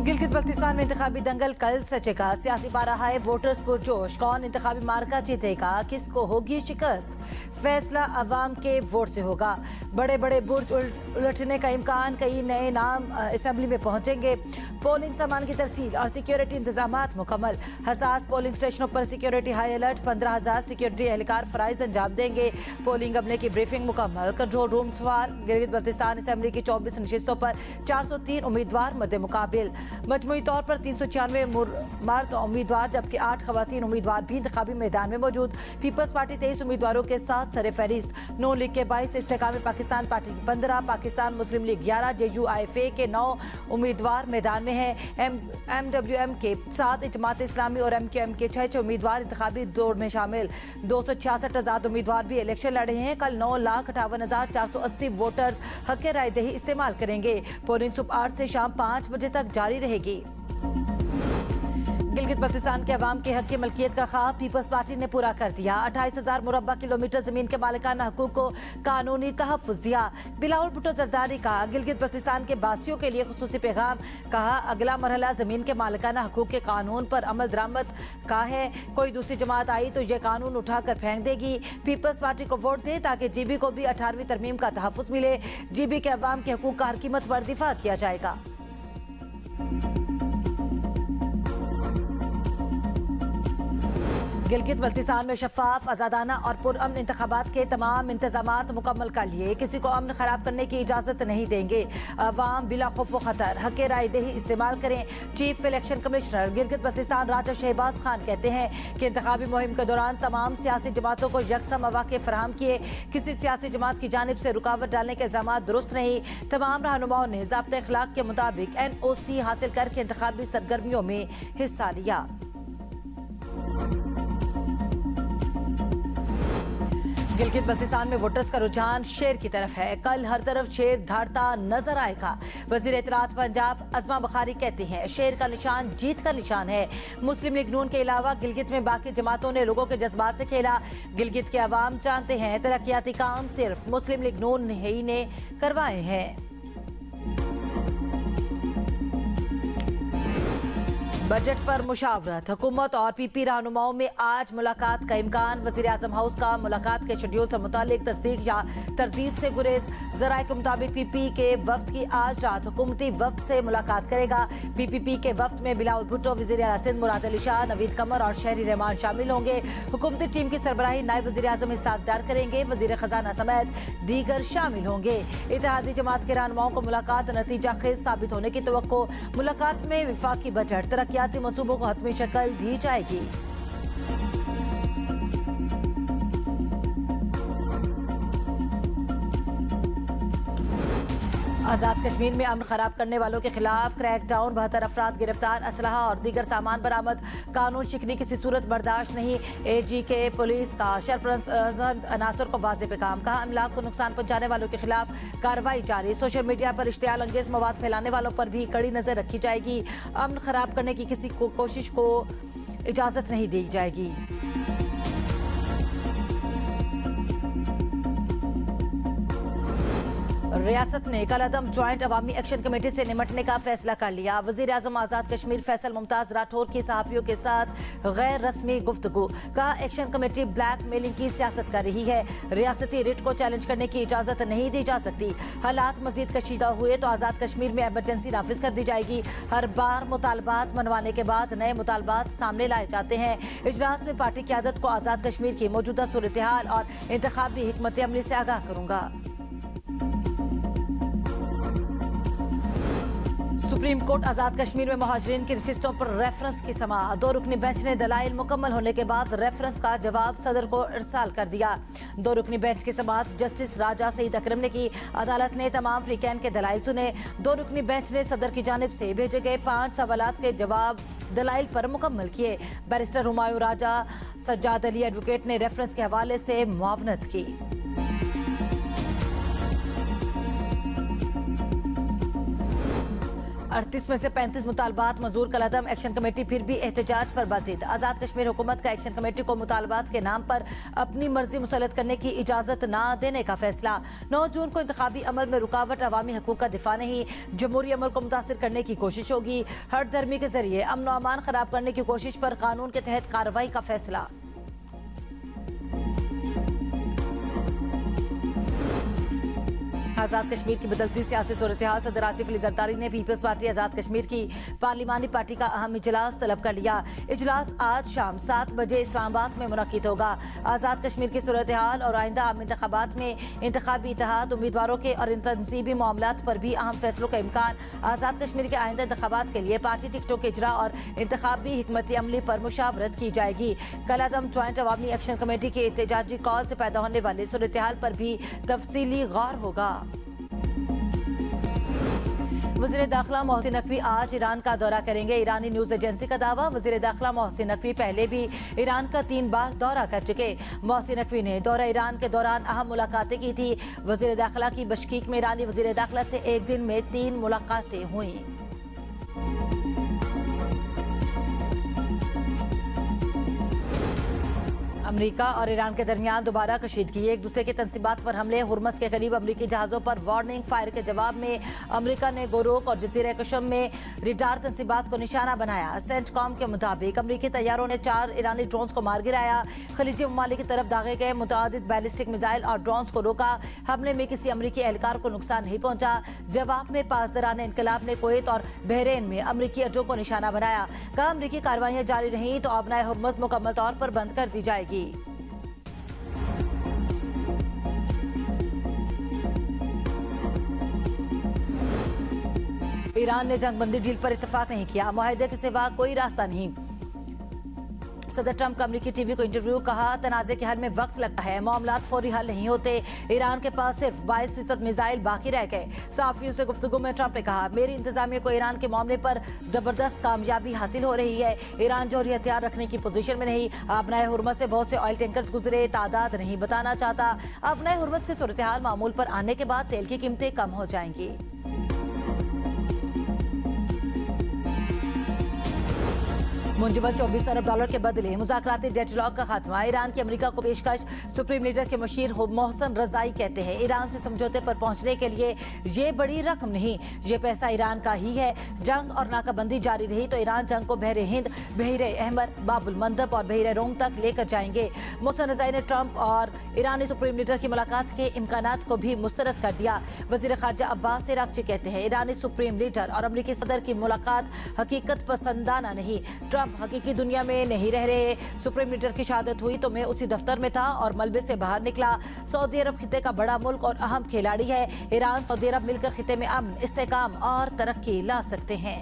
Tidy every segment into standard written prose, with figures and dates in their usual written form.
गिलगित बल्तिस्तान में इंतखाबी दंगल कल सचेगा। सियासी पारा है वोटर्स पुरजोश। कौन इंतखाबी मार्का जीतेगा, किसको होगी शिकस्त, फैसला अवाम के वोट से होगा। बड़े बड़े बुर्ज उलटने का इम्कान। कई नए नाम असेंबली में पहुंचेंगे। पोलिंग सामान की तरसील और सिक्योरिटी इंतजाम मुकम्मल। हसास पोलिंग स्टेशनों पर सिक्योरिटी हाई अलर्ट। 15,000 सिक्योरिटी एहलकार फराइज अंजाम देंगे। पोलिंग अमले की ब्रीफिंग मुकम्मल। कंट्रोल रूम सवार। गिलगित बल्तिस्तान असेंबली की 24 नशिस्तों पर 403 उम्मीदवार मद्दे मुकाबिल। मजमूई तौर पर 396 मर्द उम्मीदवार जबकि 8 खवातीन उम्मीदवार भी इंतखाबी मैदान में मौजूद। पीपल्स पार्टी 23 उम्मीदवारों के साथ सरे फहरिस्त। नून लीग के 22, इस्तेकाम पाकिस्तान पार्टी की 15, पाकिस्तान मुस्लिम लीग 11, JUIFA के 9 उम्मीदवार मैदान में हैं। MWM के 7, इजमात इस्लामी और MQM के 6 उम्मीदवार इंतखाबी दौड़ में शामिल। 266 आजाद उम्मीदवार भी इलेक्शन लड़ रहे हैं। कल 9,58,480 वोटर्स हक राय दही इस्तेमाल करेंगे। पोलिंग सुबह 8 से शाम 5 बजे तक जारी रहेगी। गिलगित बल्तिस्तान के अवाम के हक की मलकियत का ख्वाब पीपल्स पार्टी ने पूरा कर दिया। 28,000 मुरब्बा किलोमीटर जमीन के मालिकाना हकूक को कानूनी तहफ़्फ़ुज़ दिया। बिलावल भुट्टो जरदारी का गिलगित बल्तिस्तान के बासियों के लिए खुसूसी पैगाम। कहा, अगला मरहला जमीन के मालिकाना हकूक के कानून पर अमल दरामद का है। कोई दूसरी जमात आई तो यह कानून उठाकर फेंक देगी। पीपल्स पार्टी को वोट दें ताकि GB को भी 18वीं तरमीम का तहफ़्फ़ुज़ मिले। GB के अवाम के हकूक का हर कीमत पर दिफा किया जाएगा। गिलगित बल्तिस्तान में शफाफ, आज़ादाना और पुरअमन इंतखाबात के तमाम इंतजामात मुकम्मल कर लिए। किसी को अमन खराब करने की इजाज़त नहीं देंगे। अवाम बिला खौफ व खतर हक राय दही इस्तेमाल करें। Chief election commissioner Gilgit Baltistan Raja Shahbaz Khan कहते हैं कि इंतखाबी मुहिम के दौरान तमाम सियासी जमातों को यकसा मौक़े फराहम किए। किसी सियासी जमात की जानिब से रुकावट डालने के इल्ज़ाम दुरुस्त नहीं। तमाम रहनुमाओं ने ज़ाब्ते अखलाक के मुताबिक NOC हासिल करके इंतखाबी सरगर्मियों में हिस्सा लिया। गिलगित बल्तिस्तान में वोटर्स का रुझान शेर की तरफ है। कल हर तरफ शेर धाड़ता नजर आएगा। वजीर इत्तलात पंजाब अज़मा बुखारी कहते हैं शेर का निशान जीत का निशान है। मुस्लिम लीग नून के अलावा गिलगित में बाकी जमातों ने लोगों के जज्बात से खेला। गिलगित के अवाम जानते हैं तरक्याती काम सिर्फ मुस्लिम लीग नून ही ने करवाए हैं। बजट पर मुशावरत। हुकूमत और PP रहनुमाओं में आज मुलाकात का इम्कान। वज़ीर आज़म हाउस का मुलाकात के शेड्यूल से मुतालिक तस्दीक या तरदीद से गुरेज। ज़राए के मुताबिक PP के वफ्द की आज रात हुकूमती वफ्द से मुलाकात करेगा। PPP के वफ्द में बिलावल भुट्टो, वज़ीर आला सिंध मुराद अली शाह, नवीद कमर और शहरी रहमान शामिल होंगे। हुकूमती टीम की सरबराही नायब वज़ीर आज़म इस्ताकदार करेंगे। वज़ीर खजाना समेत दीगर शामिल होंगे। इत्तेहादी जमात के रहनुमाओं को मुलाकात नतीजा खेज साबित होने की तवक्को। मुलाकात में विफाकी बजट तरक्याती मंसूबों को हतमी शक्ल दी जाएगी। आज़ाद कश्मीर में अमन खराब करने वालों के खिलाफ क्रैकडाउन। 72 अफराद गिरफ्तार। असलहा और दीगर सामान बरामद। कानून शिकनी किसी सूरत बर्दाश्त नहीं। AG के पुलिस का शरपरस्त अनासर को वाज़े पैगाम। कहा, अमलाक को नुकसान पहुंचाने वालों के खिलाफ कार्रवाई जारी। सोशल मीडिया पर इश्तियाल अंगेज मवाद फैलाने वालों पर भी कड़ी नजर रखी जाएगी। अमन खराब करने की किसी कोशिश को इजाजत नहीं दी जाएगी। रियासत ने कल अदम ज्वाइंट अवामी एक्शन कमेटी से निमटने का फैसला कर लिया। वजीर आजम आजाद कश्मीर फैसल मुमताज राठौर की सहाफियों के साथ गैर रस्मी गुफ्तगू। कहा, एक्शन कमेटी ब्लैक मेलिंग की सियासत कर रही है। रियासती रिट को चैलेंज करने की इजाजत नहीं दी जा सकती। हालात मजीद कशीदा हुए तो आजाद कश्मीर में इमरजेंसी नाफिज कर दी जाएगी। हर बार मुतालबात मनवाने के बाद नए मुतालबात सामने लाए जाते हैं। इजलास में पार्टी क़यादत को आजाद कश्मीर की मौजूदा सूरत हाल और इंतखाबी हिकमत अमली से आगाह करूंगा। सुप्रीम कोर्ट आजाद कश्मीर में मुहाजिरीन की नशिस्तों पर रेफरेंस की समाअत। 2 रुकनी बेंच ने दलाइल मुकम्मल होने के बाद रेफरेंस का जवाब सदर को इरसाल कर दिया। 2 रुकनी बेंच की समाअत जस्टिस राजा सईद अकरम ने की। अदालत ने तमाम फ्रीकैन के दलाइल सुने। 2 रुकनी बेंच ने सदर की जानिब से भेजे गए 5 सवालात के जवाब दलाइल पर मुकम्मल किए। बैरिस्टर हुमायूं राजा, सज्जाद अली एडवोकेट ने रेफरेंस के हवाले से मुआवनत की। 38 में से 35 मुतालबात मंजूर कलअदम। एक्शन कमेटी फिर भी एहतजाज पर बाजिद। आज़ाद कश्मीर हुकूमत का एक्शन कमेटी को मुतालबात के नाम पर अपनी मर्जी मुसल्लत करने की इजाज़त न देने का फैसला। 9 जून को इंतखाबी अमल में रुकावट अवामी हकूक़ का दिफा नहीं, जमहूरी अमल को मुतासिर करने की कोशिश होगी। हर धर्मी के जरिए अमन व अमान खराब करने की कोशिश पर कानून के तहत कार्रवाई का फैसला। आज़ाद कश्मीर की बदलती सियासी सूरत हाल। सदर आसिफ अली जरदारी ने पीपल्स पार्टी आज़ाद कश्मीर की पार्लिमानी पार्टी का अहम इजलास तलब कर लिया। इजलास आज शाम 7 बजे इस्लामाबाद में मुनक्किद होगा। आज़ाद कश्मीर की सूरत हाल और आइंदा आम इंतखाबात में इंतखाबी इत्तेहाद, उम्मीदवारों के और तनसीबी मामलात पर भी अहम फैसलों का इम्कान। आज़ाद कश्मीर के आइंदा इंतखाबात के लिए पार्टी टिकटों के इजरा और इंतखाबी हिकमत अमली पर मुशावरत की जाएगी। कलअदम ज्वाइंट अवामी एक्शन कमेटी के एहतजाजी कॉल से पैदा होने वाली सूरत हाल पर भी तफसीली गौर होगा। वज़ीर दाखिला मोहसिन नकवी आज ईरान का दौरा करेंगे। ईरानी न्यूज़ एजेंसी का दावा। वज़ीर दाखिला मोहसिन नकवी पहले भी ईरान का 3 बार दौरा कर चुके। मोहसिन नकवी ने दौरा ईरान के दौरान अहम मुलाकातें की थी। वज़ीर दाखिला की बशकीक में ईरानी वज़ीर दाखिला से एक दिन में 3 मुलाकातें हुई। अमेरिका और ईरान के दरमियान दोबारा कशीदगी। एक दूसरे के तनसीबात पर हमले। हुर्मस के करीब अमेरिकी जहाज़ों पर वार्निंग फायर के जवाब में अमेरिका ने गोरोक और जजीरा कशम में रिडार तनसीबात को निशाना बनाया। सेंटकॉम के मुताबिक अमेरिकी तैयारों ने 4 ईरानी ड्रोन्स को मार गिराया। खलीजी ममालिक की तरफ दागे गए मुतअद्दिद बैलिस्टिक मिसाइल और ड्रोन्स को रोका। हमले में किसी अमेरिकी एहलकार को नुकसान नहीं पहुंचा। जवाब में पासदारान इनकलाब ने कुवैत और बहरीन में अमेरिकी अड्डों को निशाना बनाया। कहा अमेरिकी कार्रवाइयां जारी रहीं तो आबनाए हुर्मस मुकम्मल तौर पर बंद कर दी जाएगी। ईरान ने जंगबंदी डील पर इत्तेफाक नहीं किया। मुआहदे के सिवा कोई रास्ता नहीं। सदर ट्रंप का अमेरिकी टीवी को इंटरव्यू। कहा तनाज़े के हल में वक्त लगता है, मामलात फौरी हल नहीं होते। ईरान के पास सिर्फ 22% मिसाइल बाकी रह गए। सहाफियों से गुफ्तगू में ट्रंप ने कहा मेरी इंतजामिया को ईरान के मामले पर जबरदस्त कामयाबी हासिल हो रही है। ईरान जोहरी हथियार रखने की पोजीशन में नहीं। आबनाए हुर्मस से बहुत से ऑयल टैंकर्स गुजरे, तादाद नहीं बताना चाहता। आबनाए हुर्मस की सूरत हाल मामूल पर आने के बाद तेल की कीमतें कम हो जाएंगी। मुंजमद $24 अरब के बदले मुज़ाकराती डेडलॉक का खात्मा। ईरान की अमेरिका को पेशकश। सुप्रीम लीडर के मशीर मोहसन रजाई कहते हैं ईरान से समझौते पर पहुंचने के लिए ये बड़ी रकम नहीं, ये पैसा ईरान का ही है। जंग और नाकाबंदी जारी रही तो ईरान जंग को बहरे हिंद, बहरे अहमर, बाबुल मंदब और बहरे रोम तक लेकर जाएंगे। मोहसन रजाई ने ट्रंप और ईरानी सुप्रीम लीडर की मुलाकात के इम्कानात को भी मुस्तरद कर दिया। वजीर खारजा अब्बास अरागची कहते हैं ईरानी सुप्रीम लीडर और अमेरिकी सदर की मुलाकात हकीकत पसंदाना नहीं। ट्रंप हकीकी दुनिया में नहीं रह रहे। सुप्रीम लीडर की शहादत हुई तो मैं उसी दफ्तर में था और मलबे से बाहर निकला। सऊदी अरब खिते का बड़ा मुल्क और अहम खिलाड़ी है। ईरान सऊदी अरब मिलकर खिते में अमन, इस्तेहकाम और तरक्की ला सकते हैं।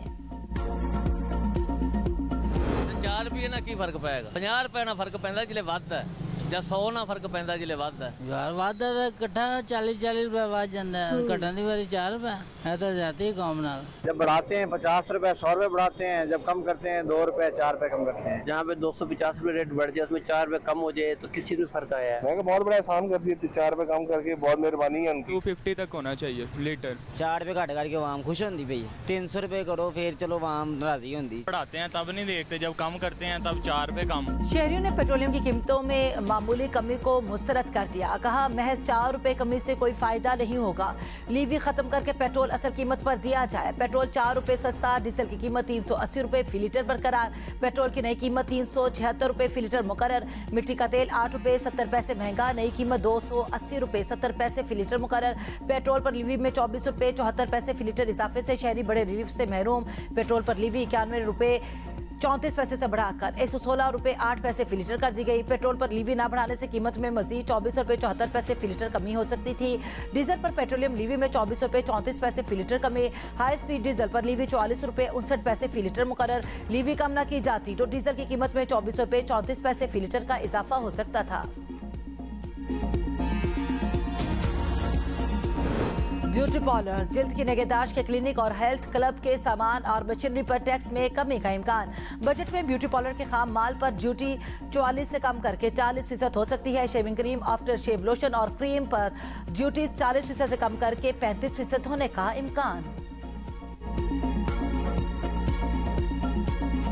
4 रुपये ना की फर्क पेगा, 50 रुपये ना फर्क पैंदा जिले वध है ਜਾਂ 100 ਨਾ ਫਰਕ ਪੈਂਦਾ ਜਿਲੇ ਵੱਧਦਾ ਯਾਰ ਵੱਧਦਾ ਤਾਂ ਇਕੱਠਾ 40 रुपए ਵੱਧ ਜਾਂਦਾ ਹੈ। ਘਟਣ ਦੀ ਵਾਰੀ 4 रुपए है तो जाती है कौम नाल। जब बढ़ाते हैं 50 रुपए 100 रुपए बढ़ाते हैं, जब कम करते हैं 2 रुपए 4 रुपए कम करते हैं। जहाँ पे 250 रुपए रेट बढ़ जाए उसमें 4 रुपए कम हो जाए तो किस चीज में फर्क आया है? मैंने बहुत बड़ा एहसान कर दिया, 4 रुपए कम करके बहुत मेहरबानी है उनकी। 250 तक होना चाहिए लीटर। 4 रुपए घट करके आवाम खुश होती पई। 300 रुपए करो फिर चलो आवाम राजी होती। बढ़ाते हैं तब नहीं देखते, जब कम करते हैं तब 4 रुपए कम। शहरियों ने पेट्रोलियम की कीमतों में मामूली कमी को मुस्तरद कर दिया। कहा महज 4 रुपए कमी से कोई फायदा नहीं होगा। लीवी खत्म करके पेट्रोल असल कीमत पर दिया जाए। पेट्रोल 4 रुपए सस्ता, डीजल की कीमत 380 रुपए फी लीटर बरकरार। पेट्रोल की नई कीमत 376 रुपए फी लीटर मुकर्रर। मिट्टी का तेल 8 रुपए 70 पैसे महंगा, नई कीमत 280 रुपए 70 पैसे फी लीटर मुकर्रर। पेट्रोल पर लीवी में 24 रुपए 74 पैसे फी लीटर इजाफे से शहरी बड़े रिलीफ से महरूम। पेट्रोल पर लीवी 91 रुपए 34 पैसे से बढ़ाकर 116 रुपए 8 पैसे फी लीटर कर दी गई। पेट्रोल पर लीवी ना बढ़ाने से कीमत में मजीद 24 रुपए 74 पैसे फी लीटर कमी हो सकती थी। डीजल पर पेट्रोलियम लीवी में 24 रुपए 34 पैसे फी लीटर कमी। हाई स्पीड डीजल पर लीवी 44 रुपए 59 पैसे फी लीटर मुकर्रर। लीवी कम न की जाती तो डीजल की कीमत में 24 रुपए 34 पैसे फी लीटर का इजाफा हो सकता था। ब्यूटी पार्लर, जिल्द की निगहदाश्त के क्लिनिक और हेल्थ क्लब के सामान और मशीनरी पर टैक्स में कमी का इम्कान। बजट में ब्यूटी पार्लर के खाम माल पर ड्यूटी 44 से कम करके 40% हो सकती है। Shaving cream, after shave lotion और क्रीम पर ड्यूटी 40% से कम करके 35% होने का इम्कान।